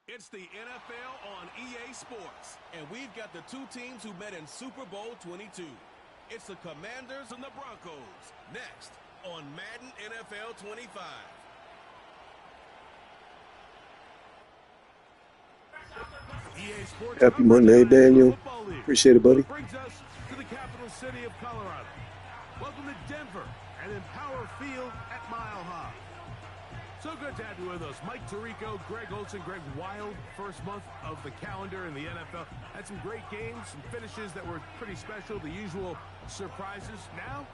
It's the NFL on EA Sports, and we've got the two teams who met in Super Bowl 22. It's the Commanders and the Broncos, next on Madden NFL 25. EA Sports. Happy Monday, Daniel. Appreciate it, buddy. Brings us to the capital city of Colorado. Welcome to Denver and Empower Field at Mile High. So good to have you with us. Mike Tirico, Greg Olson, Greg Wild, first month of the calendar in the NFL. Had some great games, some finishes that were pretty special, the usual surprises. Now,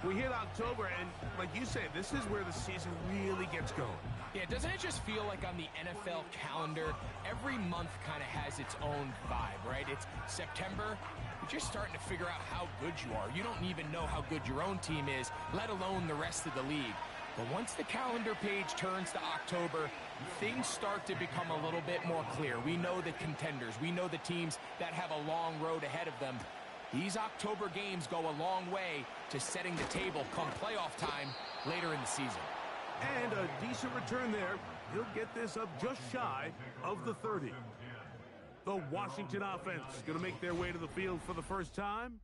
we hit October, and like you say, this is where the season really gets going. Yeah, doesn't it just feel like on the NFL calendar, every month kind of has its own vibe, right? It's September, you're just starting to figure out how good you are. You don't even know how good your own team is, let alone the rest of the league. But once the calendar page turns to October, things start to become a little bit more clear. We know the contenders. We know the teams that have a long road ahead of them. These October games go a long way to setting the table come playoff time later in the season. And a decent return there. He'll get this up just shy of the 30. The Washington offense going to make their way to the field for the first time.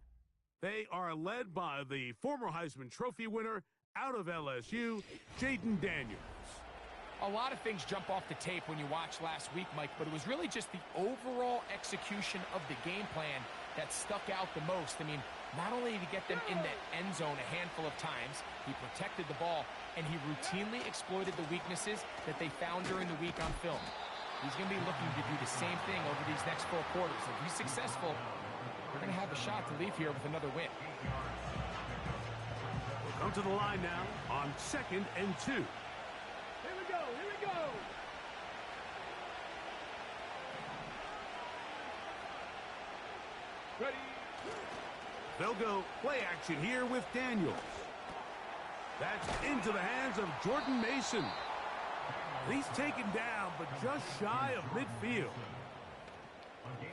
They are led by the former Heisman Trophy winner out of LSU, Jaden Daniels. A lot of things jump off the tape when you watch last week, Mike, but it was really just the overall execution of the game plan that stuck out the most. I mean, not only did he get them in the end zone a handful of times, he protected the ball, and he routinely exploited the weaknesses that they found during the week on film. He's going to be looking to do the same thing over these next 4 quarters. If he's successful, we're going to have a shot to leave here with another win. We'll come to the line now on 2nd and 2. Here we go, here we go. Ready. They'll go play action here with Daniels. That's into the hands of Jordan Mason. He's taken down, but just shy of midfield.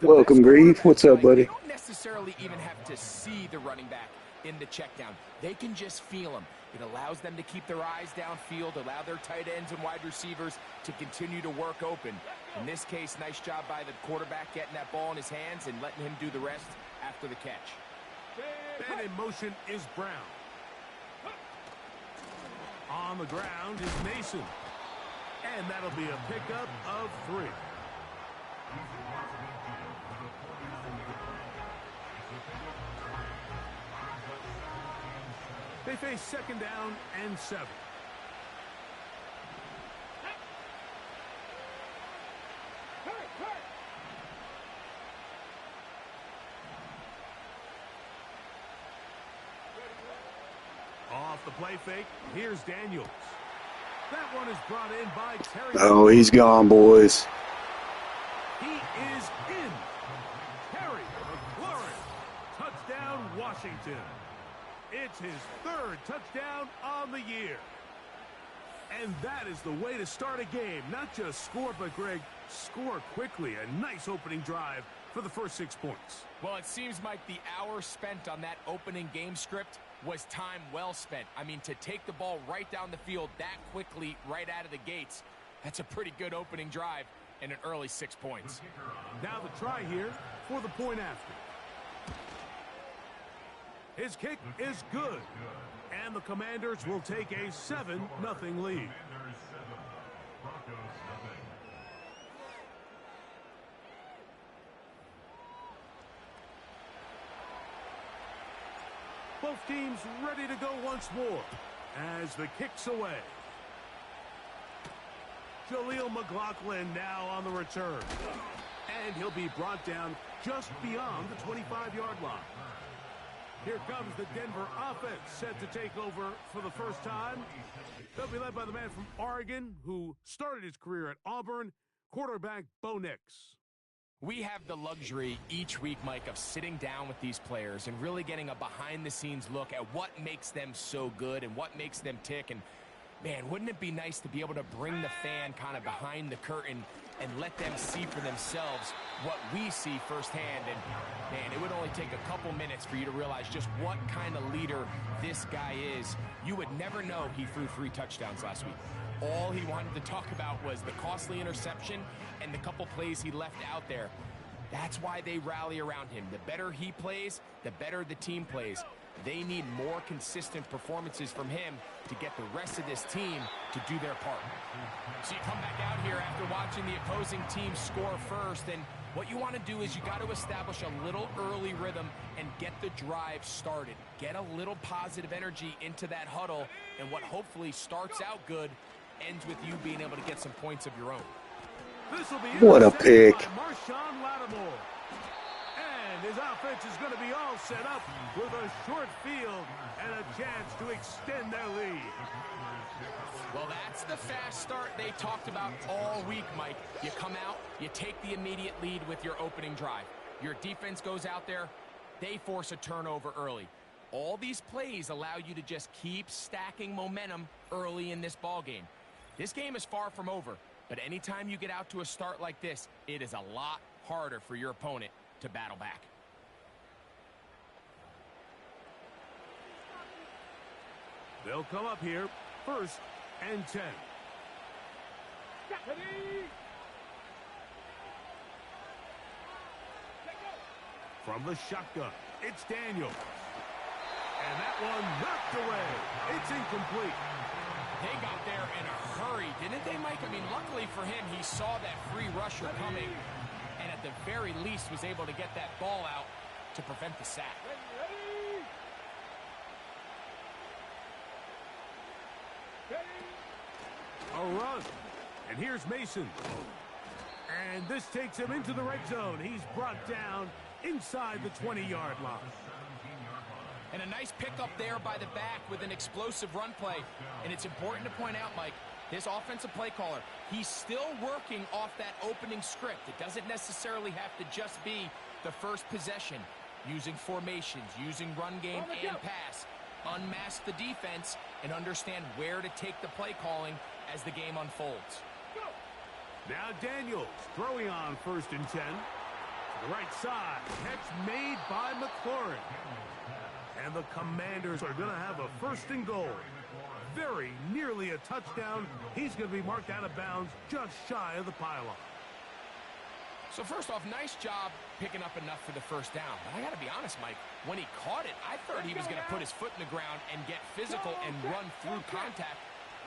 Welcome, Grieve. What's up, buddy? They don't necessarily even have to see the running back in the check down. They can just feel him. It allows them to keep their eyes downfield, allow their tight ends and wide receivers to continue to work open. In this case, nice job by the quarterback getting that ball in his hands and letting him do the rest after the catch. And in motion is Brown. On the ground is Mason. And that'll be a pickup of 3. They face 2nd down and 7. Off the play fake, here's Daniels. That one is brought in by Terry. Oh, he's gone, boys. He is in. Terry McLaurin. Touchdown, Washington. It's his 3rd touchdown on the year. And that is the way to start a game. Not just score, but, Greg, score quickly. A nice opening drive for the first 6 points. Well, it seems, Mike, the hour spent on that opening game script was time well spent. I mean, to take the ball right down the field that quickly right out of the gates, that's a pretty good opening drive and an early 6 points. Now the try here for the point after. His kick is good, and the Commanders will take a 7-0 lead. Both teams ready to go once more as the kick's away. Jaleel McLaughlin now on the return. And he'll be brought down just beyond the 25-yard line. Here comes the Denver offense set to take over for the first time. They'll be led by the man from Oregon who started his career at Auburn, quarterback Bo Nix. We have the luxury each week, Mike, of sitting down with these players and really getting a behind-the-scenes look at what makes them so good and what makes them tick. And, man, wouldn't it be nice to be able to bring the fan kind of behind the curtain and let them see for themselves what we see firsthand? And, man, it would only take a couple minutes for you to realize just what kind of leader this guy is. You would never know he threw 3 touchdowns last week. all he wanted to talk about was the costly interception and the couple plays he left out there. That's why they rally around him. The better he plays, the better the team plays. They need more consistent performances from him to get the rest of this team to do their part. So you come back out here after watching the opposing team score first, and what you want to do is you got to establish a little early rhythm and get the drive started. Get a little positive energy into that huddle, and what hopefully starts out good ends with you being able to get some points of your own. What a pick. Marshawn Lattimore. And his offense is going to be all set up with a short field and a chance to extend their lead. Well, that's the fast start they talked about all week, Mike. You come out, you take the immediate lead with your opening drive. Your defense goes out there, they force a turnover early. All these plays allow you to just keep stacking momentum early in this ball game. This game is far from over, but anytime you get out to a start like this, it is a lot harder for your opponent to battle back. They'll come up here, 1st and 10. From the shotgun, it's Daniel. And that one knocked away. It's incomplete. They got there in a hurry, didn't they, Mike? I mean, luckily for him, he saw that free rusher coming, and at the very least was able to get that ball out to prevent the sack. A run. And here's Mason. And this takes him into the red zone. He's brought down inside the 20-yard line. And a nice pickup there by the back with an explosive run play. And it's important to point out, Mike, this offensive play caller, he's still working off that opening script. It doesn't necessarily have to just be the first possession. Using formations, using run game and pass. Unmask the defense and understand where to take the play calling as the game unfolds. Now Daniels throwing on 1st and 10. To the right side. Catch made by McLaurin. And the Commanders are going to have a 1st and goal. Very nearly a touchdown. He's going to be marked out of bounds just shy of the pylon. So first off, nice job picking up enough for the 1st down. But I got to be honest, Mike, when he caught it, I thought he was going to put his foot in the ground and get physical and run through contact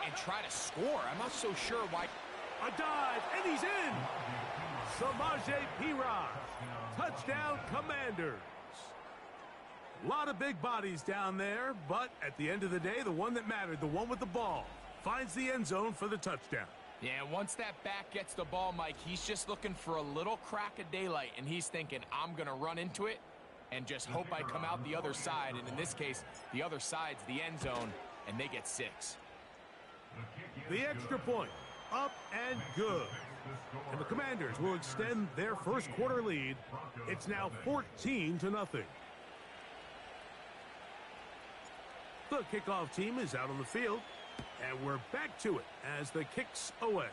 and try to score. I'm not so sure why. A dive, and he's in. Samaje Perine. Touchdown, Commanders. A lot of big bodies down there, but at the end of the day, the one that mattered, the one with the ball, finds the end zone for the touchdown. Yeah, once that back gets the ball, Mike, he's just looking for a little crack of daylight, and he's thinking, I'm going to run into it and just hope I come out the other side. And in this case, the other side's the end zone, and they get 6. The extra point, up and good. And the Commanders will extend their 1st quarter lead. It's now 14-0. The kickoff team is out on the field, and we're back to it as the kick's away.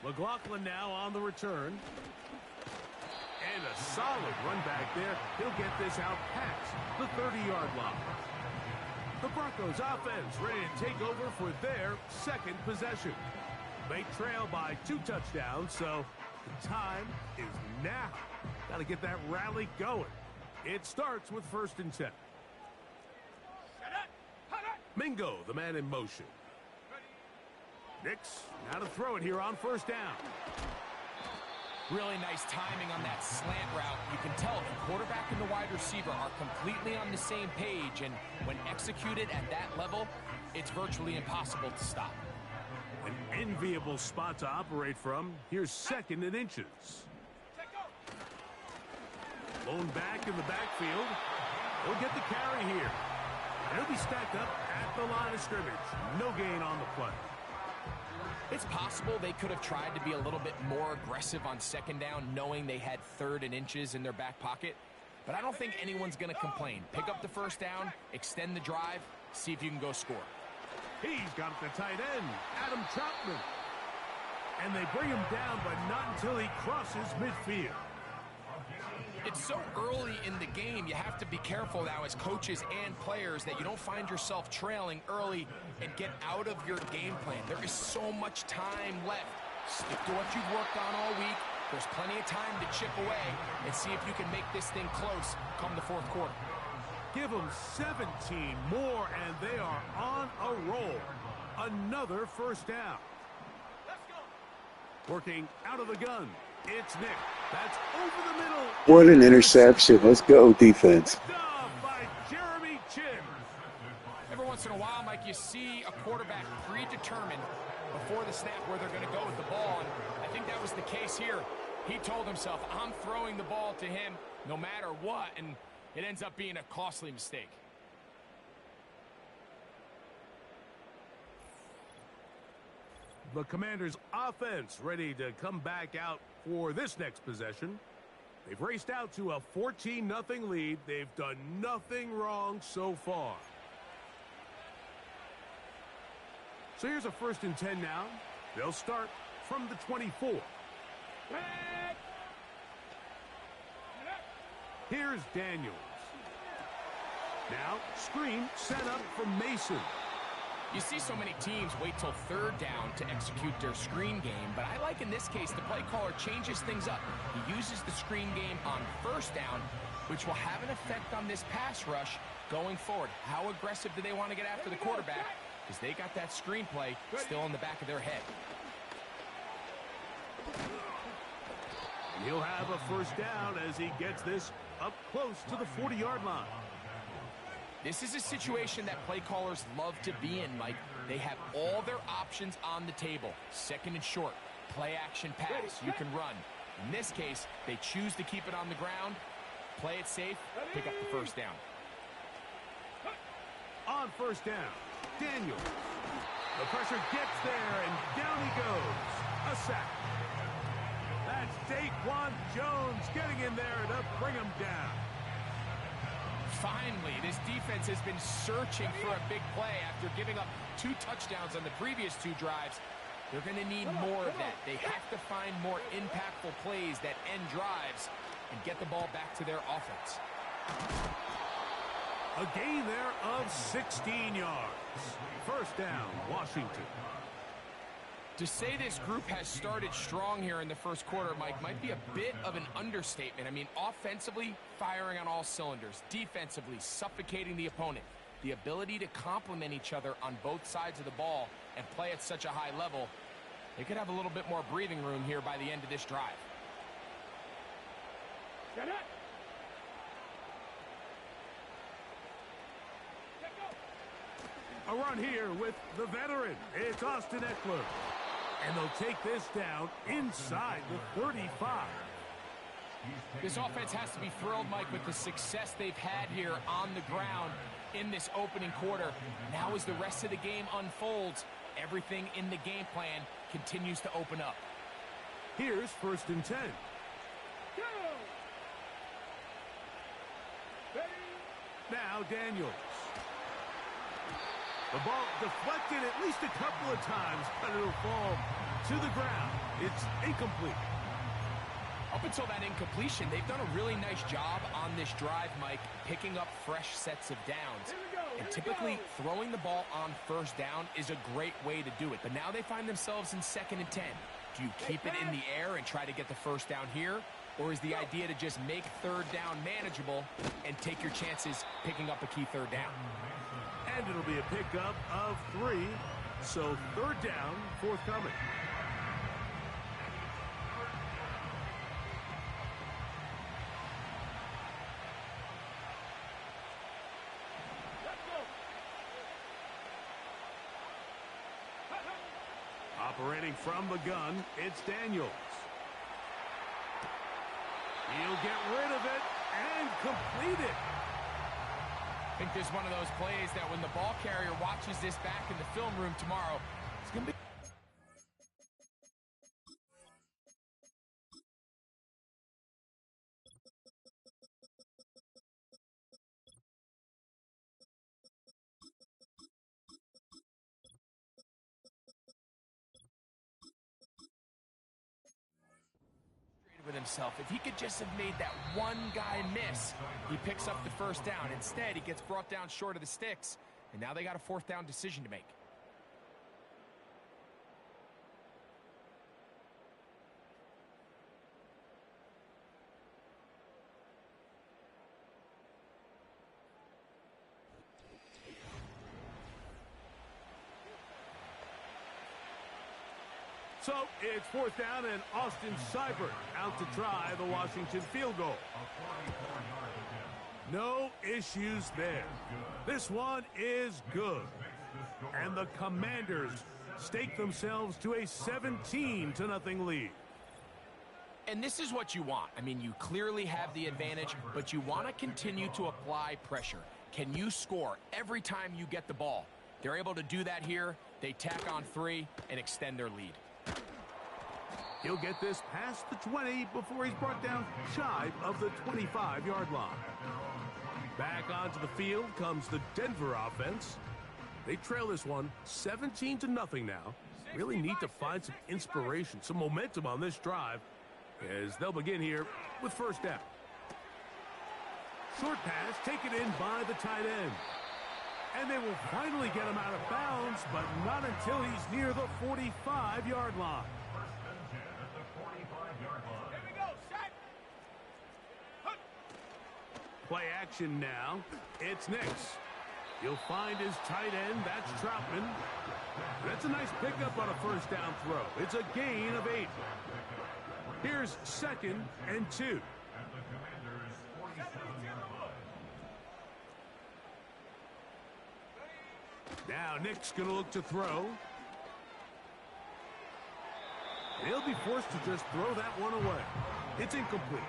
McLaughlin now on the return. And a solid run back there. He'll get this out past the 30-yard line. The Broncos offense ready to take over for their 2nd possession. They trail by 2 touchdowns, so the time is now. Got to get that rally going. It starts with 1st and 10. Mingo, the man in motion. Nix, now to throw it here on 1st down. Really nice timing on that slant route. You can tell the quarterback and the wide receiver are completely on the same page, and when executed at that level, it's virtually impossible to stop. An enviable spot to operate from. Here's 2nd and inches. Blown back in the backfield. He'll get the carry here. He'll be stacked up at the line of scrimmage. No gain on the play. It's possible they could have tried to be a little bit more aggressive on 2nd down, knowing they had 3rd and inches in their back pocket. But I don't think anyone's going to complain. Pick up the 1st down, extend the drive, see if you can go score. He's got the tight end, Adam Troutman. And they bring him down, but not until he crosses midfield. It it's so early in the game, you have to be careful now as coaches and players that you don't find yourself trailing early and get out of your game plan. There is so much time left. Stick to what you've worked on all week. There's plenty of time to chip away and see if you can make this thing close come the fourth quarter. Give them 17 more, and they are on a roll. Another first down. Working out of the gun. It's Nick. That's over the middle. What an interception. Let's go, defense. Picked up by Jeremy Chin. Every once in a while, Mike, you see a quarterback predetermined before the snap where they're going to go with the ball, and I think that was the case here. He told himself, I'm throwing the ball to him no matter what, and it ends up being a costly mistake. The Commanders' offense ready to come back out for this next possession. They've raced out to a 14-0 lead. They've done nothing wrong so far. So here's a 1st and 10 now. They'll start from the 24. Here's Daniels. Now, screen set up from Mason. You see so many teams wait till 3rd down to execute their screen game, but I like in this case the play caller changes things up. He uses the screen game on 1st down, which will have an effect on this pass rush going forward. How aggressive do they want to get after the quarterback? Because they got that screenplay still in the back of their head. And he'll have a 1st down as he gets this up close to the 40-yard line. This is a situation that play callers love to be in, Mike. They have all their options on the table. 2nd and short, play action pass, you can run. In this case, they choose to keep it on the ground, play it safe, pick up the 1st down. On 1st down, Daniels. The pressure gets there, and down he goes. A sack. That's Daquan Jones getting in there to bring him down. Finally, this defense has been searching for a big play after giving up 2 touchdowns on the previous 2 drives. They're going to need more of that. They have to find more impactful plays that end drives and get the ball back to their offense. A gain there of 16 yards. 1st down, Washington. To say this group has started strong here in the 1st quarter, Mike, might be a bit of an understatement. I mean, offensively, firing on all cylinders. Defensively, suffocating the opponent. The ability to complement each other on both sides of the ball and play at such a high level, they could have a little bit more breathing room here by the end of this drive. Get it. A run here with the veteran. It's Austin Eckler. And they'll take this down inside the 35. This offense has to be thrilled, Mike, with the success they've had here on the ground in this opening quarter. Now as the rest of the game unfolds, everything in the game plan continues to open up. Here's 1st and 10. Now Daniels. The ball deflected at least a couple of times, but it'll fall to the ground. It's incomplete. Up until that incompletion, they've done a really nice job on this drive, Mike, picking up fresh sets of downs. And typically, throwing the ball on 1st down is a great way to do it. But now they find themselves in 2nd and 10. Do you keep it in the air and try to get the 1st down here? Or is the idea to just make 3rd down manageable and take your chances picking up a key 3rd down? And it'll be a pickup of 3. So 3rd down, forthcoming. Operating from the gun, it's Daniels. He'll get rid of it and complete it. I think this is one of those plays that when the ball carrier watches this back in the film room tomorrow, it's going to be... with himself. If he could just have made that one guy miss, he picks up the first down. Instead, he gets brought down short of the sticks, and now they got a fourth down decision to make. So it's fourth down, and Austin Seibert out to try the Washington field goal. No issues there. This one is good. And the Commanders stake themselves to a 17-0 lead. And this is what you want. I mean, you clearly have the advantage, but you want to continue to apply pressure. Can you score every time you get the ball? They're able to do that here. They tack on 3 and extend their lead. He'll get this past the 20 before he's brought down shy of the 25-yard line. Back onto the field comes the Denver offense. They trail this one 17-0 now. Really need to find some inspiration, some momentum on this drive as they'll begin here with first down. Short pass taken in by the tight end. And they will finally get him out of bounds, but not until he's near the 45-yard line. Play action now. It's Nix. He'll find his tight end. That's Troutman. That's a nice pickup on a first down throw. It's a gain of 8. Here's 2nd and 2. Now Nick's going to look to throw. He'll be forced to just throw that one away. It's incomplete.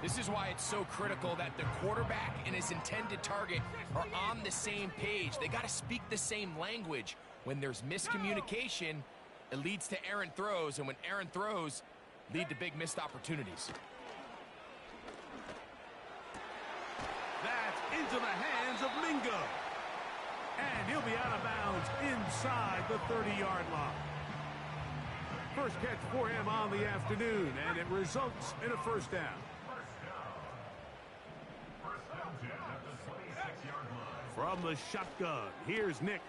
This is why it's so critical that the quarterback and his intended target are on the same page. They got to speak the same language. When there's miscommunication, it leads to errant throws, and when errant throws lead to big missed opportunities. That's into the hands of Mingo. And he'll be out of bounds inside the 30-yard line. First catch for him on the afternoon, and it results in a first down. From the shotgun, here's Nix.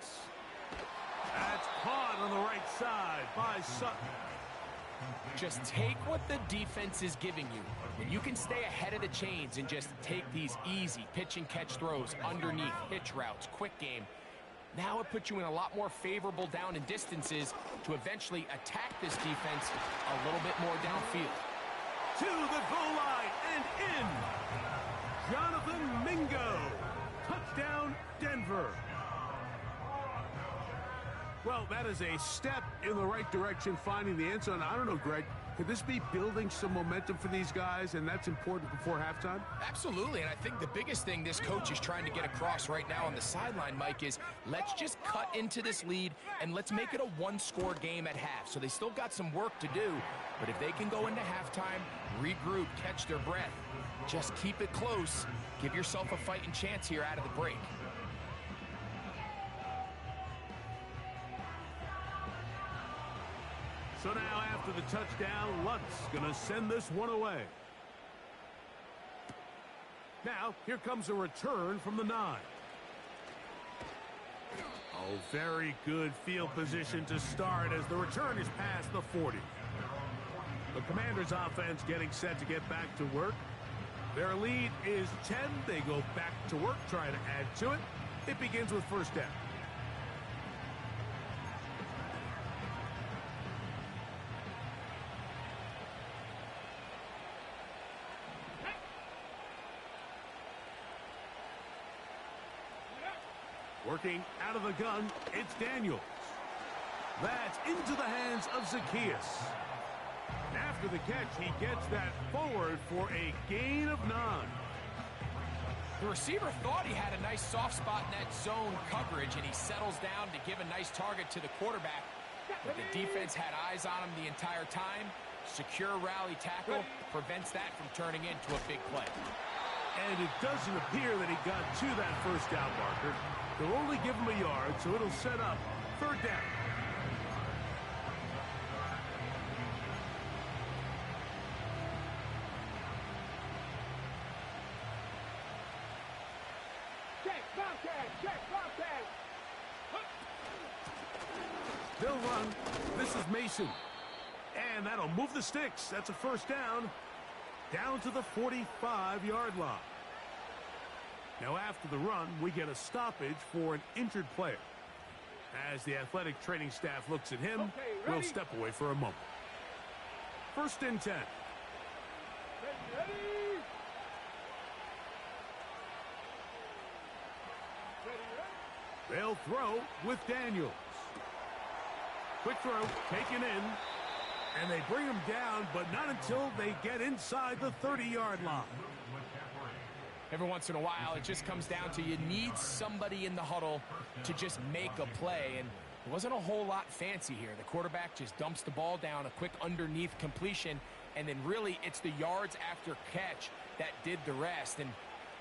That's caught on the right side by Sutton. Just take what the defense is giving you. When you can stay ahead of the chains and just take these easy pitch and catch throws underneath, hitch routes, quick game, now it puts you in a lot more favorable down and distances to eventually attack this defense a little bit more downfield. To the goal line and in. Jonathan Mingo. Touchdown, Denver. Well, that is a step in the right direction, finding the end zone. I don't know, Greg, could this be building some momentum for these guys, and that's important before halftime? Absolutely, and I think the biggest thing this coach is trying to get across right now on the sideline, Mike, is let's just cut into this lead, and let's make it a one-score game at half. So they still got some work to do, but if they can go into halftime, regroup, catch their breath, just keep it close, give yourself a fighting chance here out of the break. So now after the touchdown, Lutz going to send this one away. Now, here comes a return from the 9. Oh, very good field position to start as the return is past the 40. The Commanders' offense getting set to get back to work. Their lead is 10. They go back to work, try to add to it. It begins with first down. Working out of the gun, it's Daniels. That's into the hands of Zacchaeus. After the catch, he gets that forward for a gain of 9. The receiver thought he had a nice soft spot in that zone coverage, and he settles down to give a nice target to the quarterback. But the defense had eyes on him the entire time. Secure rally tackle prevents that from turning into a big play. And it doesn't appear that he got to that first down marker. They'll only give him a yard, so it'll set up third down. They'll run. This is Mason. And that'll move the sticks. That's a first down. Down to the 45-yard line. Now after the run, we get a stoppage for an injured player. As the athletic training staff looks at him, we'll step away for a moment. 1st and 10. They'll throw with Daniels. Quick throw, taken in. And they bring him down, but not until they get inside the 30-yard line. Every once in a while, it just comes down to you need somebody in the huddle to just make a play. And it wasn't a whole lot fancy here. The quarterback just dumps the ball down, a quick underneath completion, and then really it's the yards after catch that did the rest. And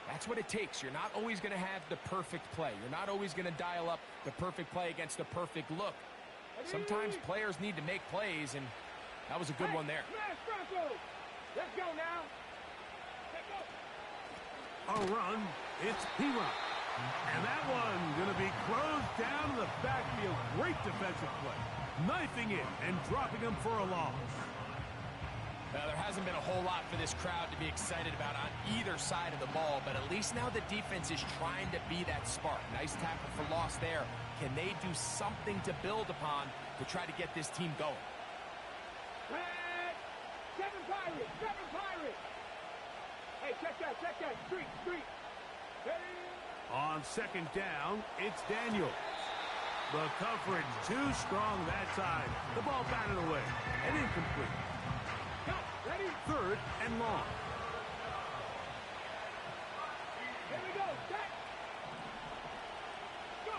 that's what it takes. You're not always going to have the perfect play. You're not always going to dial up the perfect play against the perfect look. Sometimes players need to make plays, and that was a good one there. Let's go now. A run, it's P-Run. And that one going to be closed down to the backfield. Great defensive play. Knifing it and dropping him for a loss. There hasn't been a whole lot for this crowd to be excited about on either side of the ball, but at least now the defense is trying to be that spark. Nice tackle for loss there. Can they do something to build upon to try to get this team going? Seven Pirates. Hey, check that. Street. Hey. On 2nd down, it's Daniels. The coverage too strong that time. The ball batted away and incomplete. Cut. Ready? 3rd and long. Here we go. Set. Go.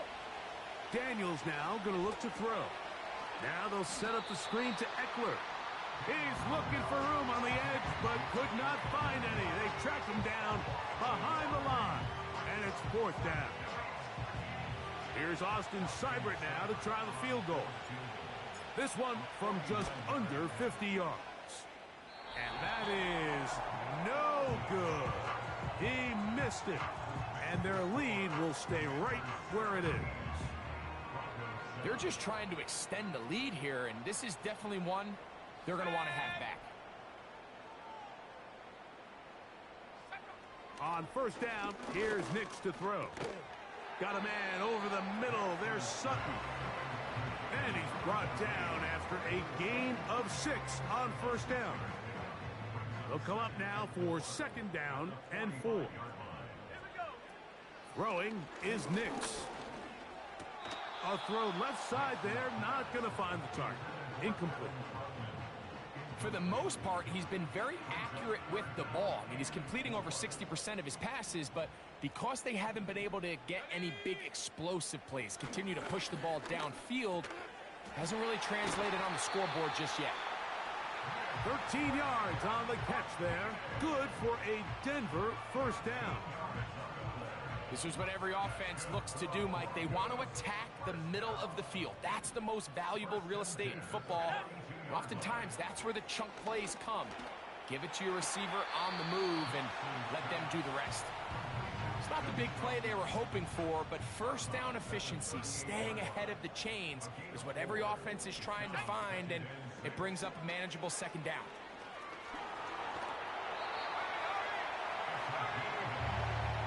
Daniels now going to look to throw. Now they'll set up the screen to Eckler. He's looking for room on the edge, but could not find any. They track him down behind the line, and it's 4th down. Here's Austin Seibert now to try the field goal. This one from just under 50 yards. And that is no good. He missed it, and their lead will stay right where it is. They're just trying to extend the lead here, and this is definitely one they're going to want to have back. On 1st down, here's Nix to throw. Got a man over the middle. There's Sutton. And he's brought down after a gain of 6 on 1st down. They'll come up now for 2nd down and 4. Throwing is Nix. A throw left side there, not going to find the target. Incomplete. For the most part, he's been very accurate with the ball. I mean, he's completing over 60% of his passes, but because they haven't been able to get any big explosive plays, continue to push the ball downfield, hasn't really translated on the scoreboard just yet. 13 yards on the catch there. Good for a Denver 1st down. This is what every offense looks to do, Mike. They want to attack the middle of the field. That's the most valuable real estate in football. And oftentimes, that's where the chunk plays come. Give it to your receiver on the move and let them do the rest. It's not the big play they were hoping for, but 1st down efficiency, staying ahead of the chains, is what every offense is trying to find, and it brings up a manageable 2nd down.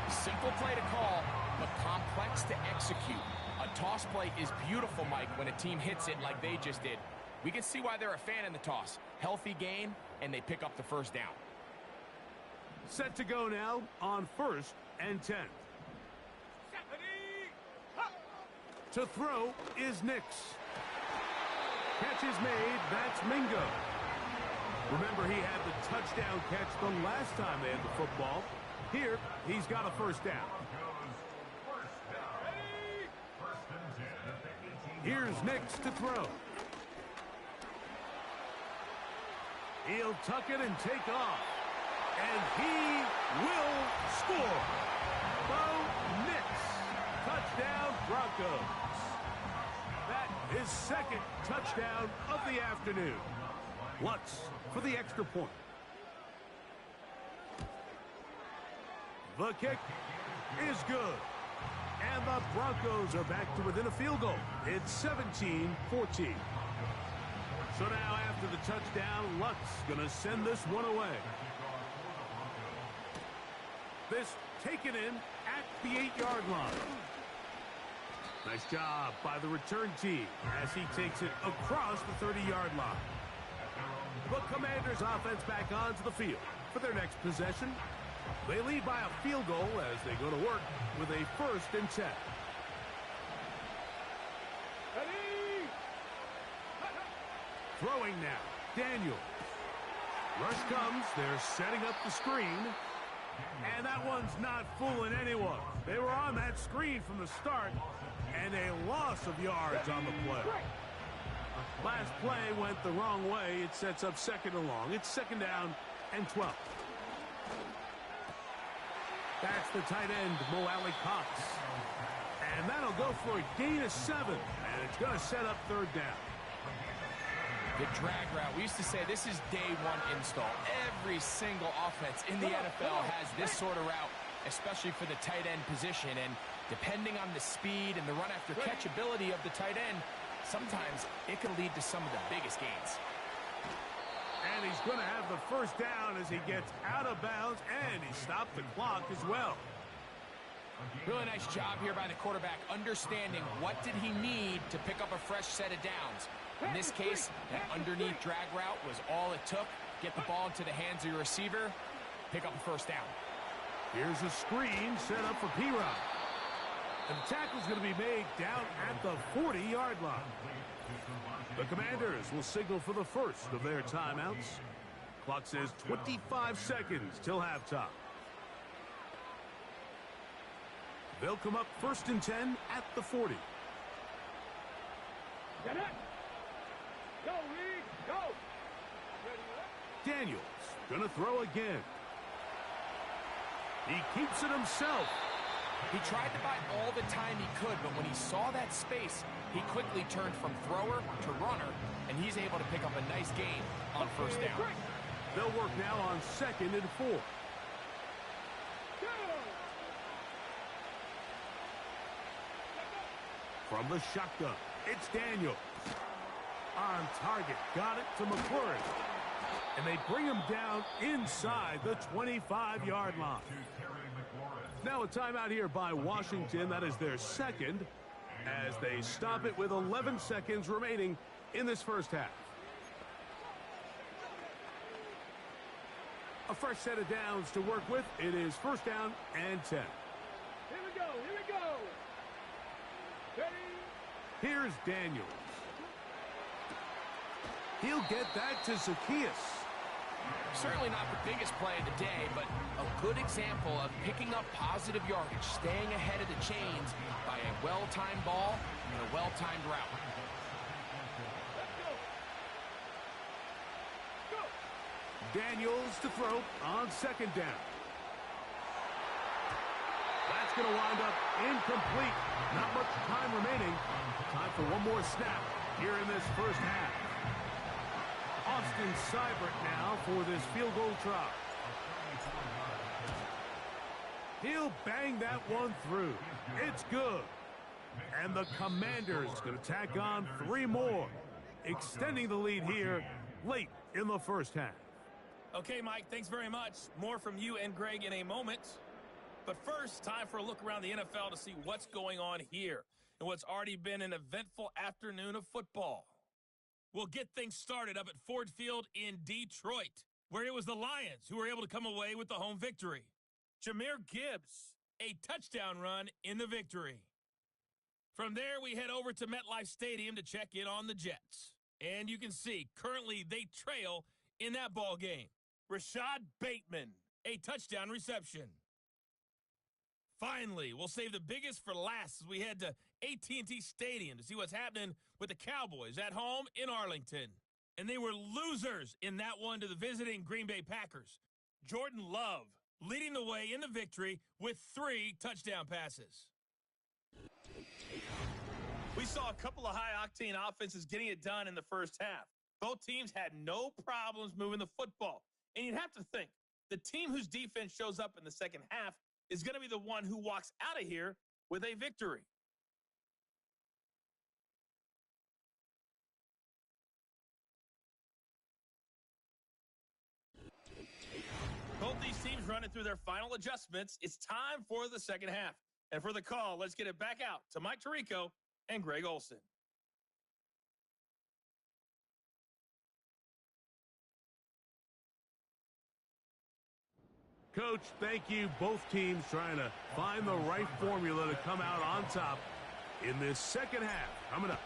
Simple play to call, but complex to execute. A toss play is beautiful, Mike, when a team hits it like they just did. We can see why they're a fan in the toss. Healthy gain, and they pick up the 1st down. Set to go now on 1st and 10. To throw is Nix. Catch is made. That's Mingo. Remember, he had the touchdown catch the last time they had the football. Here, he's got a 1st down. Here's Nix to throw. He'll tuck it and take off. And he will score. Bo Nix. Touchdown, Broncos. That is 2nd touchdown of the afternoon. Lutz for the extra point. The kick is good. And the Broncos are back to within a field goal. It's 17-14. So now after the touchdown, Luck's going to send this one away. This taken in at the 8-yard line. Nice job by the return team as he takes it across the 30-yard line. The Commanders' offense back onto the field for their next possession. They lead by a field goal as they go to work with a 1st and 10. Ready? Throwing now, Daniels. Rush comes, they're setting up the screen. And that one's not fooling anyone. They were on that screen from the start, and a loss of yards on the play. Last play went the wrong way. It sets up 2nd and long. It's 2nd down and 12. That's the tight end, Mo Cox. And that'll go for a gain of 7. And it's going to set up 3rd down. The drag route. We used to say this is day 1 install. Every single offense in the NFL has this sort of route, especially for the tight end position. And depending on the speed and the run after catch ability of the tight end, sometimes it can lead to some of the biggest gains. And he's going to have the 1st down as he gets out of bounds, and he stopped the clock as well. Really nice job here by the quarterback, understanding what did he need to pick up a fresh set of downs. In this case, that underneath drag route was all it took. Get the ball into the hands of your receiver, pick up a 1st down. Here's a screen set up for P-Rod. And the tackle's going to be made down at the 40-yard line. The Commanders will signal for the 1st of their timeouts. Clock says 25 seconds till halftime. They'll come up 1st and 10 at the 40. Get it. Go, Reed. Go. Daniels going to throw again. He keeps it himself. He tried to buy all the time he could, but when he saw that space, he quickly turned from thrower to runner, and he's able to pick up a nice gain on 1st down. They'll work now on 2nd and 4. From the shotgun, it's Daniels. On target, got it to McClure. And they bring him down inside the 25-yard line. Now a timeout here by Washington. That is their 2nd as they stop it with 11 seconds remaining in this 1st half. A fresh set of downs to work with. It is 1st down and 10. Here we go. Here we go. Ready? Here's Daniels. He'll get that to Zacchaeus. Certainly not the biggest play of the day, but a good example of picking up positive yardage, staying ahead of the chains by a well-timed ball and a well-timed route. Let's go. Go. Daniels to throw on 2nd down. That's going to wind up incomplete. Not much time remaining. Time for one more snap here in this 1st half. Austin Seibert now for this field goal try. He'll bang that one through. It's good. And the Commanders going to tack on 3 more, extending the lead here late in the 1st half. Okay, Mike, thanks very much. More from you and Greg in a moment. But first, time for a look around the NFL to see what's going on here and what's already been an eventful afternoon of football. We'll get things started up at Ford Field in Detroit, where it was the Lions who were able to come away with the home victory. Jahmyr Gibbs, a touchdown run in the victory. From there, we head over to MetLife Stadium to check in on the Jets. And you can see, currently they trail in that ball game. Rashad Bateman, a touchdown reception. Finally, we'll save the biggest for last as we head to AT&T Stadium to see what's happening with the Cowboys at home in Arlington. And they were losers in that one to the visiting Green Bay Packers. Jordan Love leading the way in the victory with 3 touchdown passes. We saw a couple of high-octane offenses getting it done in the 1st half. Both teams had no problems moving the football. And you'd have to think, the team whose defense shows up in the 2nd half is going to be the one who walks out of here with a victory. Both these teams running through their final adjustments. It's time for the second half. And for the call, let's get it back out to Mike Tirico and Greg Olsen. Coach, thank you. Both teams trying to find the right formula to come out on top in this second half. Coming up,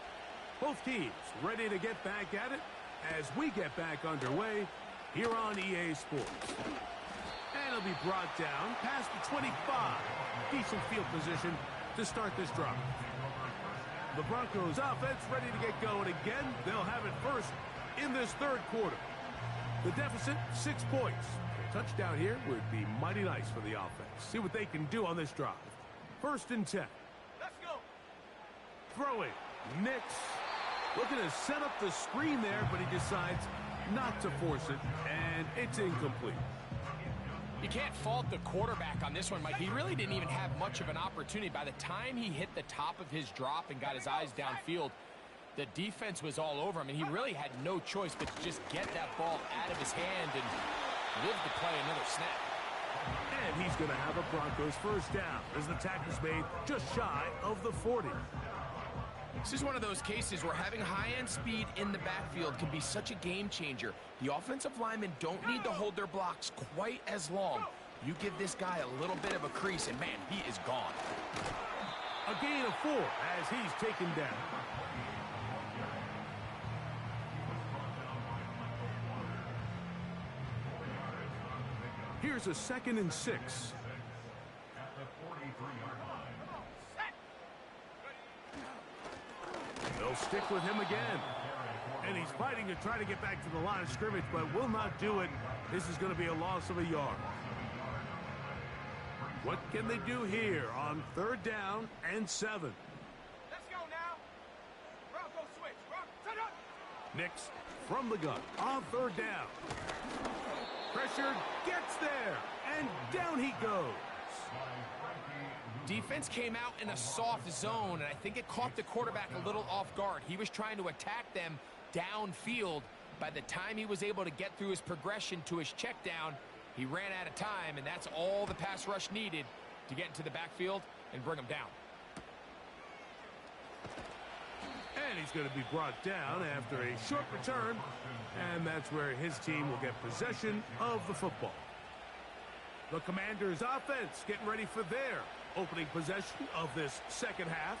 both teams ready to get back at it as we get back underway here on EA Sports. And it'll be brought down past the 25. Decent field position to start this drive. The Broncos offense ready to get going again. They'll have it first in this third quarter. The deficit, 6 points. A touchdown here would be mighty nice for the offense. See what they can do on this drive. 1st and 10. Let's go. Throwing. Nix looking to set up the screen there, but he decides not to force it, and it's incomplete. You can't fault the quarterback on this one, Mike. He really didn't even have much of an opportunity. By the time he hit the top of his drop and got his eyes downfield, the defense was all over him, and he really had no choice but to just get that ball out of his hand and live to play another snap. And he's going to have a Broncos first down as the tackle's made just shy of the 40. This is one of those cases where having high-end speed in the backfield can be such a game changer. The offensive linemen don't need to hold their blocks quite as long. You give this guy a little bit of a crease, and man, he is gone. A gain of 4 as he's taken down. Here's a 2nd and 6. They'll stick with him again. And he's fighting to try to get back to the line of scrimmage, but will not do it. This is going to be a loss of a yard. What can they do here on 3rd down and 7? Let's go now. Bronco switch. Set up. Nix from the gun on 3rd down. Pressured, gets there, and down he goes. Defense came out in a soft zone, and I think it caught the quarterback a little off guard. He was trying to attack them downfield. By the time he was able to get through his progression to his check down, he ran out of time, and that's all the pass rush needed to get into the backfield and bring him down. And he's going to be brought down after a short return, and that's where his team will get possession of the football. The Commanders' offense getting ready for their opening possession of this second half.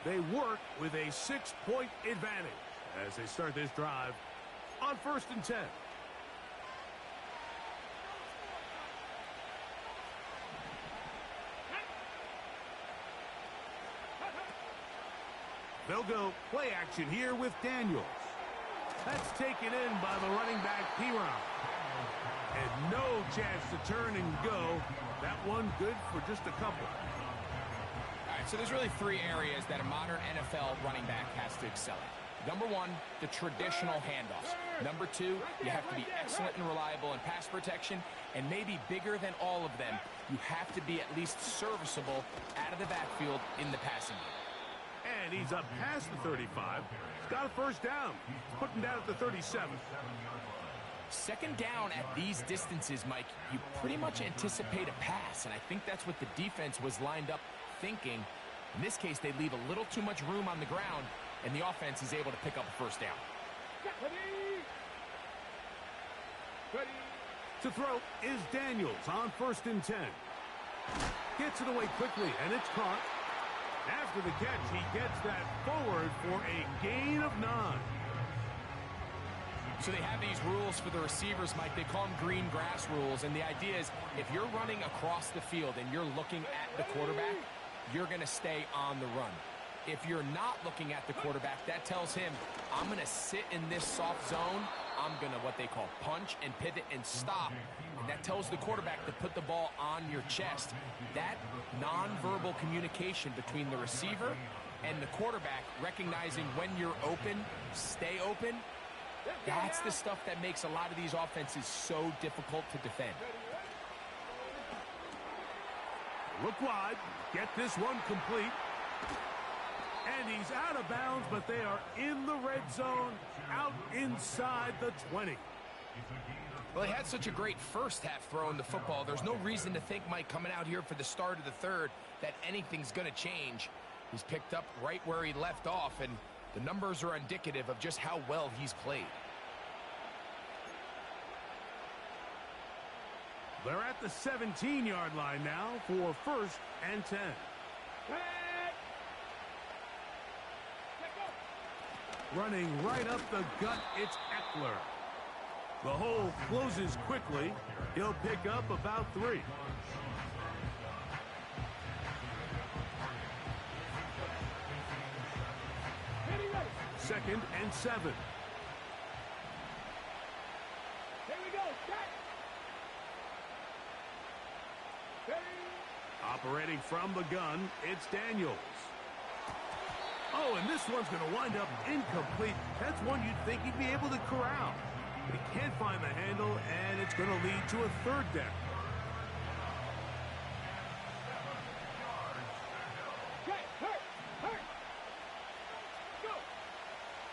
They work with a 6-point advantage as they start this drive on 1st and 10. They'll go play action here with Daniels. That's taken in by the running back, Piron. And no chance to turn and go. That one good for just a couple. All right, so there's really 3 areas that a modern NFL running back has to excel at. Number 1, the traditional handoffs. Number 2, you have to be excellent and reliable in pass protection. And maybe bigger than all of them, you have to be at least serviceable out of the backfield in the passing game. And he's up past the 35. He's got a first down. He's putting down at the 37. 2nd down at these distances, Mike, you pretty much anticipate a pass, and I think that's what the defense was lined up thinking. In this case, they leave a little too much room on the ground, and the offense is able to pick up a first down. Ready. To throw is Daniels on 1st and 10. Gets it away quickly, and it's caught. After the catch, he gets that forward for a gain of 9. So they have these rules for the receivers, Mike. They call them green grass rules, and the idea is if you're running across the field and you're looking at the quarterback, you're going to stay on the run. If you're not looking at the quarterback, that tells him, I'm going to sit in this soft zone. I'm going to what they call punch and pivot and stop. And that tells the quarterback to put the ball on your chest. That nonverbal communication between the receiver and the quarterback, recognizing when you're open, stay open, that's the stuff that makes a lot of these offenses so difficult to defend. Look wide. Get this one complete. And he's out of bounds, but they are in the red zone, out inside the 20. Well, he had such a great first half throwing the football. There's no reason to think, Mike, coming out here for the start of the third, that anything's going to change. He's picked up right where he left off, and the numbers are indicative of just how well he's played. They're at the 17-yard line now for 1st and 10. Running right up the gut, it's Eckler. The hole closes quickly. He'll pick up about 3. Second and 7. Here we go. Operating from the gun, it's Daniels. Oh, and this one's going to wind up incomplete. That's one you'd think he'd be able to corral. He can't find the handle, and it's going to lead to a 3rd down.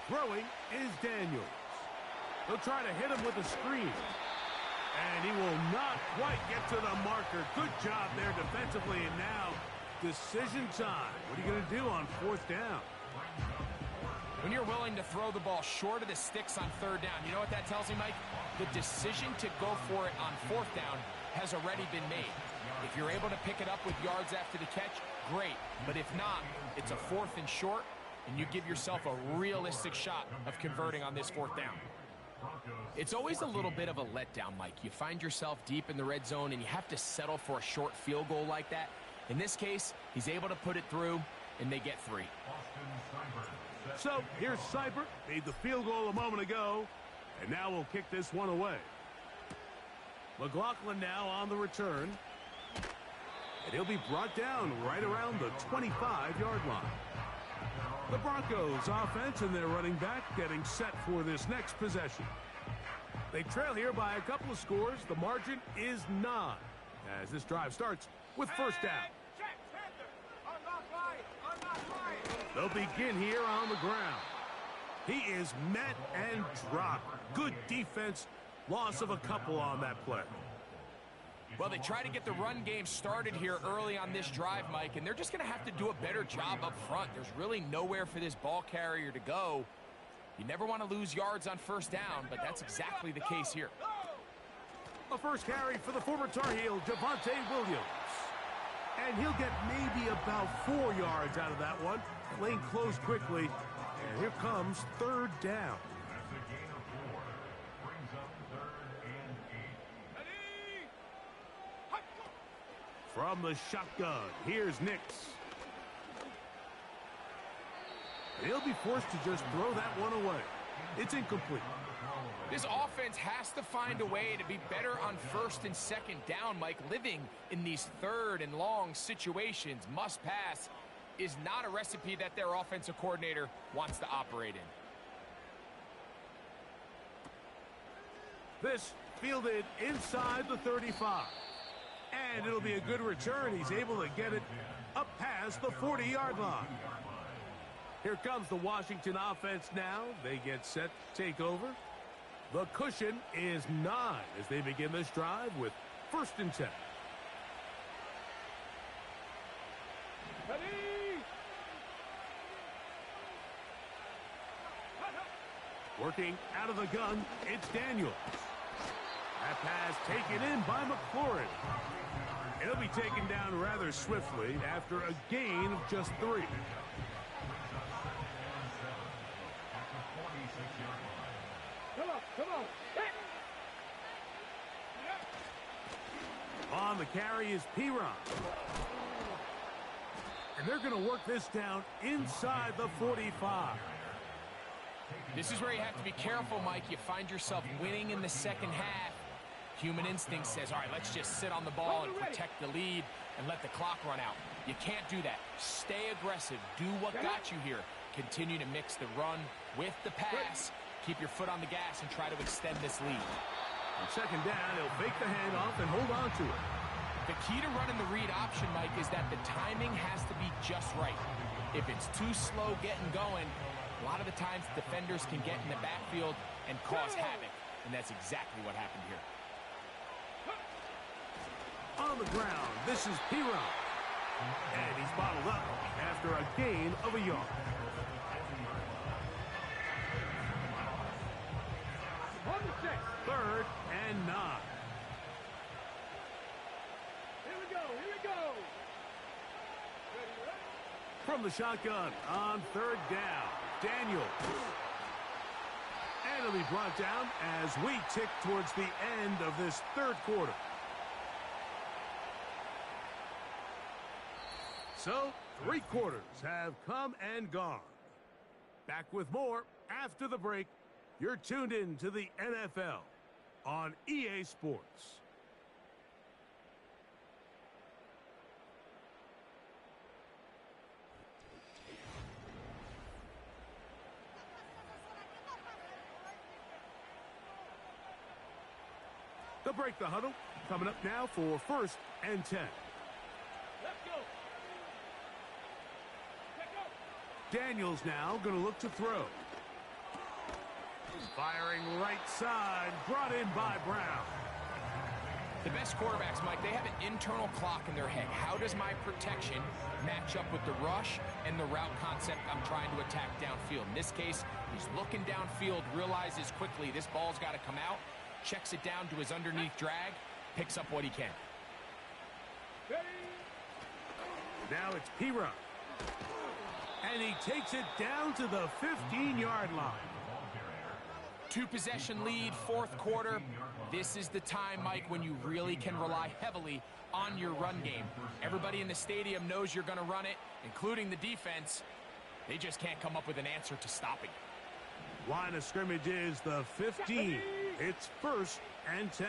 Throwing is Daniels. They'll try to hit him with a screen. And he will not quite get to the marker. Good job there defensively, and now decision time. What are you going to do on 4th down? When you're willing to throw the ball short of the sticks on 3rd down, you know what that tells me, Mike? The decision to go for it on 4th down has already been made. If you're able to pick it up with yards after the catch, great. But if not, it's a 4th and short, and you give yourself a realistic shot of converting on this 4th down. It's always a little bit of a letdown, Mike. You find yourself deep in the red zone, and you have to settle for a short field goal like that. In this case, he's able to put it through, and they get 3. So here's Seibert. Made the field goal a moment ago, and now we'll kick this one away. McLaughlin now on the return, and he'll be brought down right around the 25-yard line. The Broncos offense and their running back getting set for this next possession. They trail here by a couple of scores. The margin is 9 as this drive starts with 1st down. They'll begin here on the ground. He is met and dropped. Good defense. Loss of a couple on that play. Well, they try to get the run game started here early on this drive, Mike, and they're just going to have to do a better job up front. There's really nowhere for this ball carrier to go. You never want to lose yards on 1st down, but that's exactly the case here. A first carry for the former Tar Heel, Javonte Williams. And he'll get maybe about 4 yards out of that one. Lane closed quickly, and here comes 3rd down. From the shotgun, here's Nix. He'll be forced to just throw that one away. It's incomplete. This offense has to find a way to be better on 1st and 2nd down, Mike. Living in these 3rd and long situations, must pass, is not a recipe that their offensive coordinator wants to operate in. This fielded inside the 35. And it'll be a good return. He's able to get it up past the 40-yard line. Here comes the Washington offense now. They get set to take over. The cushion is 9 as they begin this drive with 1st and 10. Working out of the gun, it's Daniels. That pass taken in by McLaurin. He'll be taken down rather swiftly after a gain of just 3. Come on. On the carry is Piron. And they're going to work this down inside the 45. This is where you have to be careful, Mike. You find yourself winning in the 2nd half. Human instinct says, all right, let's just sit on the ball and protect the lead and let the clock run out. You can't do that. Stay aggressive. Do what got you here. Continue to mix the run with the pass. Keep your foot on the gas and try to extend this lead. On 2nd down, he'll fake the handoff and hold on to it. The key to running the read option, Mike, is that the timing has to be just right. If it's too slow getting going, a lot of the times defenders can get in the backfield and cause havoc, and that's exactly what happened here. On the ground, this is Piron. And he's bottled up after a gain of a yard. On the 6. 3rd and 9. Here we go. Here we go. Ready, ready. From the shotgun on 3rd down, Daniel. And it'll be brought down as we tick towards the end of this 3rd quarter. So, 3 quarters have come and gone. Back with more after the break. You're tuned in to the NFL on EA Sports. They'll break the huddle. Coming up now for 1st and 10. Let's go. Daniels now going to look to throw. Firing right side, brought in by Brown. The best quarterbacks, Mike, they have an internal clock in their head. How does my protection match up with the rush and the route concept I'm trying to attack downfield? In this case, he's looking downfield, realizes quickly this ball's got to come out, checks it down to his underneath drag, picks up what he can. Now it's Piron. And he takes it down to the 15-yard line. 2-possession lead, 4th quarter. This is the time, Mike, when you really can rely heavily on your run game. Everybody in the stadium knows you're going to run it, including the defense. They just can't come up with an answer to stopping it. Line of scrimmage is the 15. It's 1st and 10.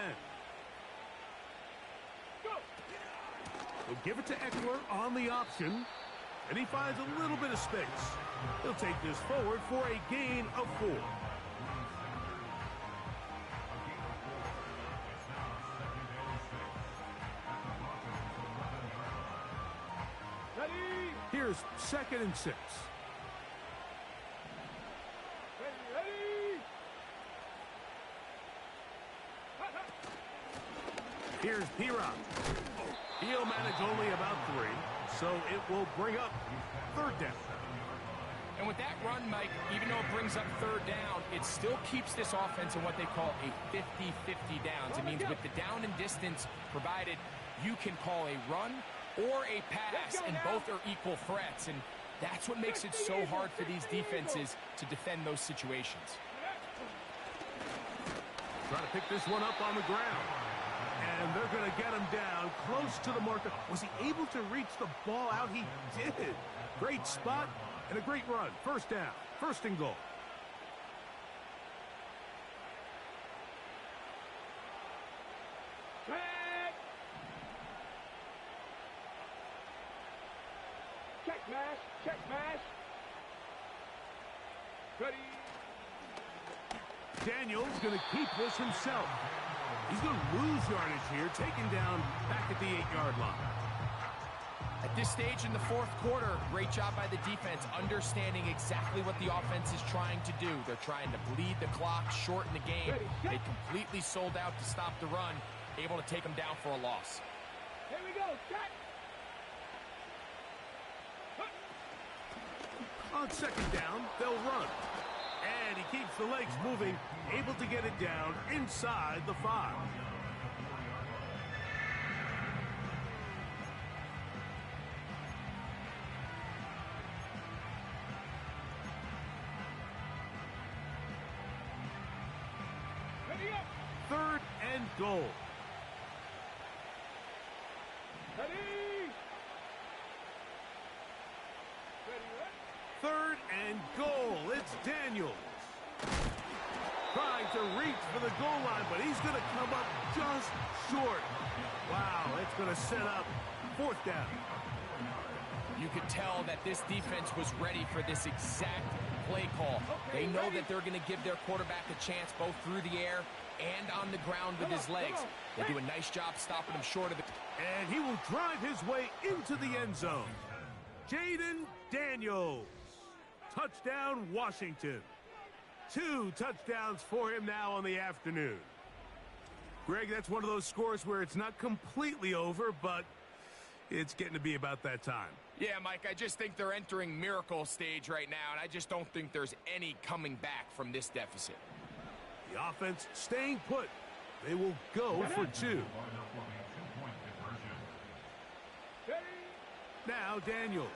We'll give it to Eckler on the option. And he finds a little bit of space. He'll take this forward for a gain of 4. Ready. Here's 2nd and 6. Ready. Here's Piron. He'll manage only about 3, so it will bring up 3rd down. And with that run, Mike, even though it brings up 3rd down, it still keeps this offense in what they call a 50-50 downs. It means with the down and distance provided, you can call a run or a pass, and both are equal threats. And that's what makes it so hard for these defenses to defend those situations. Trying to pick this one up on the ground. And they're going to get him down close to the marker. Was he able to reach the ball out? He did. Great spot and a great run. 1st down. 1st and goal. Check mash. Check mash. Ready. Daniels going to keep this himself. He's going to lose yardage here, taken down back at the 8-yard line. At this stage in the 4th quarter, great job by the defense, understanding exactly what the offense is trying to do. They're trying to bleed the clock, shorten the game. They completely sold out to stop the run, able to take them down for a loss. Here we go. Check. On 2nd down, they'll run. And he keeps the legs moving, able to get it down inside the 5. Ready up. 3rd and goal. Ready. 3rd and goal. It's Daniels. Trying to reach for the goal line, but he's going to come up just short. Wow, it's going to set up 4th down. You could tell that this defense was ready for this exact play call. They know that they're going to give their quarterback a chance both through the air and on the ground with his legs. They do a nice job stopping him short of it. And he will drive his way into the end zone. Jaden Daniels. Touchdown, Washington. 2 touchdowns for him now on the afternoon. Greg, that's one of those scores where it's not completely over, but it's getting to be about that time. Yeah, Mike, I just think they're entering miracle stage right now, and I just don't think there's any coming back from this deficit. The offense staying put. They will go for 2. Now Daniels.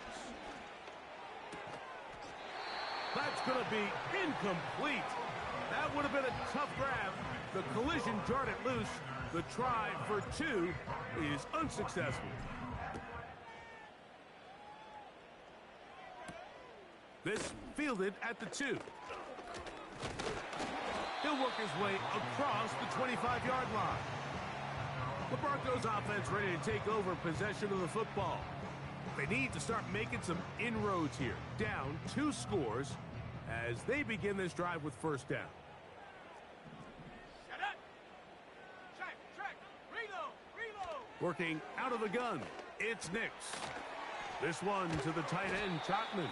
That's going to be incomplete. That would have been a tough grab. The collision jarred it loose. The try for 2 is unsuccessful. This fielded at the 2. He'll work his way across the 25-yard line. The Broncos offense ready to take over possession of the football. They need to start making some inroads here. Down 2 scores as they begin this drive with first down. Shut up! Track! Reload! Working out of the gun, it's Nix. This one to the tight end, Chapman.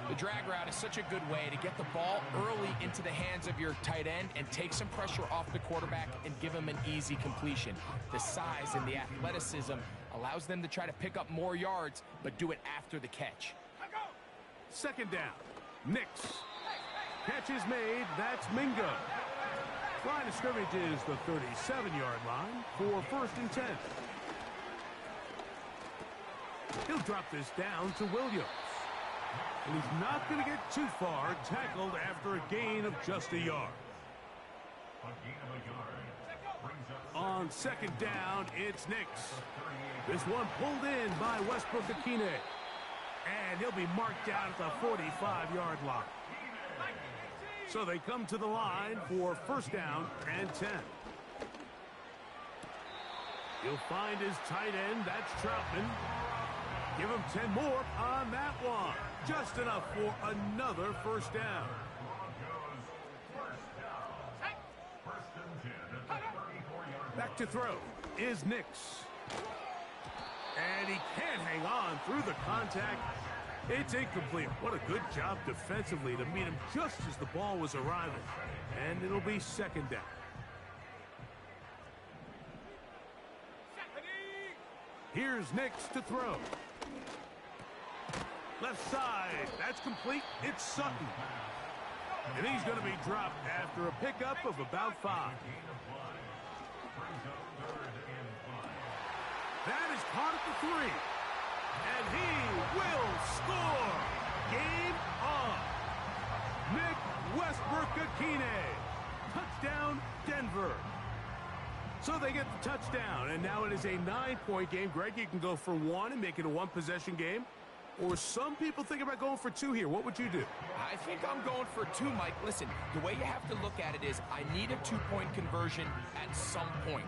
The drag route is such a good way to get the ball early into the hands of your tight end and take some pressure off the quarterback and give him an easy completion. The size and the athleticism allows them to try to pick up more yards, but do it after the catch. Second down, Nix. Catch is made, that's Mingo. Line of scrimmage is the 37-yard line for first and 10. He'll drop this down to Williams. And he's not going to get too far, tackled after a gain of just a yard. On second down, it's Nix. This one pulled in by Westbrook-Akine. And he'll be marked down at the 45-yard line. So they come to the line for first down and 10. He'll find his tight end, that's Troutman. Give him 10 more on that one. Just enough for another first down. Back to throw is Nix. And he can't hang on through the contact. It's incomplete. What a good job defensively to meet him just as the ball was arriving. And it'll be second down. Here's Nix to throw. Left side, that's complete. It's Sutton. And he's going to be dropped after a pickup of about 5. That is caught at the 3. And he will score. Game on. Nick Westbrook-Akine. Touchdown, Denver. So they get the touchdown, and now it is a 9-point game. Greg, you can go for 1 and make it a 1-possession game. Or some people think about going for 2 here. What would you do? I think I'm going for 2, Mike. Listen, the way you have to look at it is I need a 2-point conversion at some point.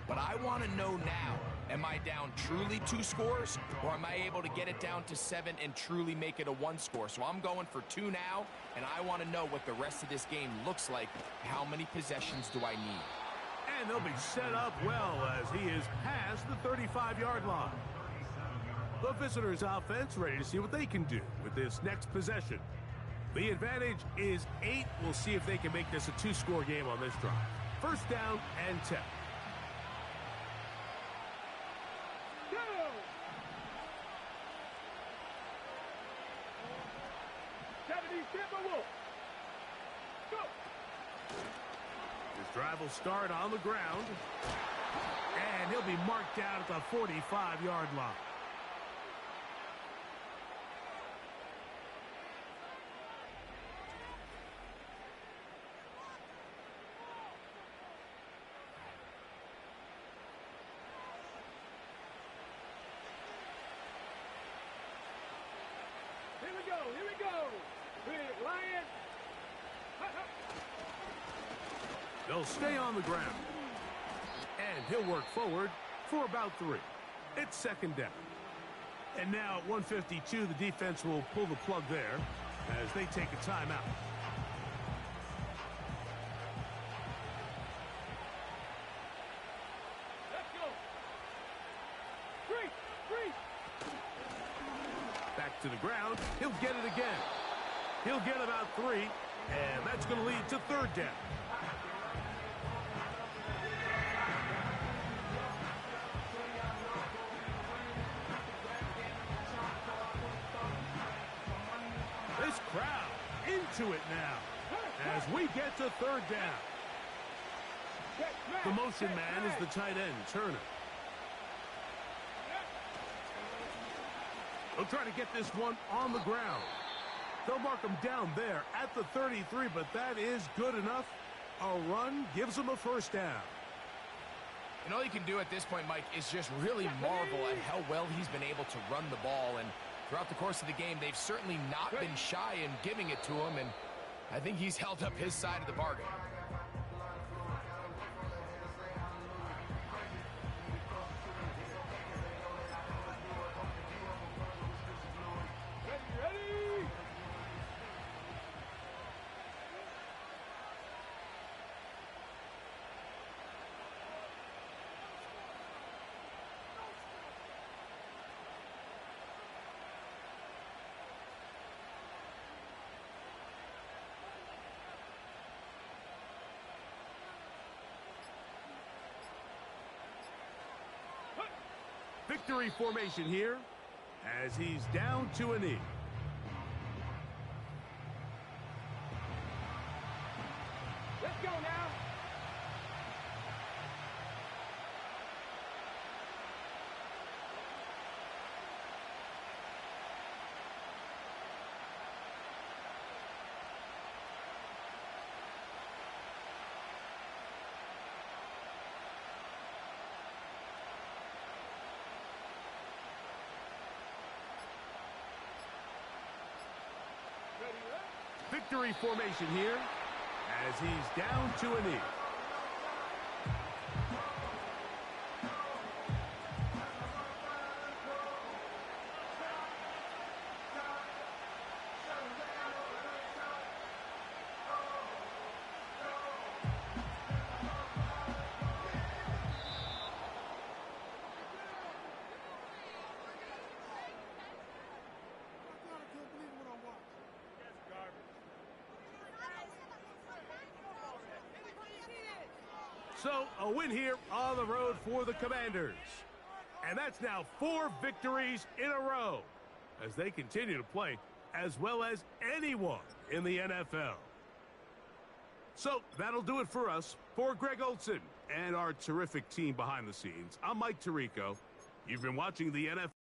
But I want to know now, am I down truly 2 scores, or am I able to get it down to 7 and truly make it a 1 score? So I'm going for 2 now, and I want to know what the rest of this game looks like. How many possessions do I need? And they'll be set up well as he is past the 35-yard line. The visitors' offense ready to see what they can do with this next possession. The advantage is 8. We'll see if they can make this a 2-score game on this drive. First down and 10. This drive will start on the ground. And he'll be marked down at the 45-yard line. Here we go. Big Lion. They'll stay on the ground. And he'll work forward for about 3. It's second down. And now at 152, the defense will pull the plug there as they take a timeout. To the ground. He'll get it again. He'll get about 3, and that's going to lead to third down. This crowd into it now as we get to third down. The motion man is the tight end, Turner. They'll try to get this one on the ground. They'll mark him down there at the 33, but that is good enough. A run gives him a first down. And all you can do at this point, Mike, is just really marvel at how well he's been able to run the ball. And throughout the course of the game, they've certainly not been shy in giving it to him, and I think he's held up his side of the bargain. Victory formation here as he's down to a knee. Let's go now. Victory formation here as he's down to a knee. So, a win here on the road for the Commanders. And that's now 4 victories in a row as they continue to play as well as anyone in the NFL. So, that'll do it for us. For Greg Olson and our terrific team behind the scenes, I'm Mike Tirico. You've been watching the NFL.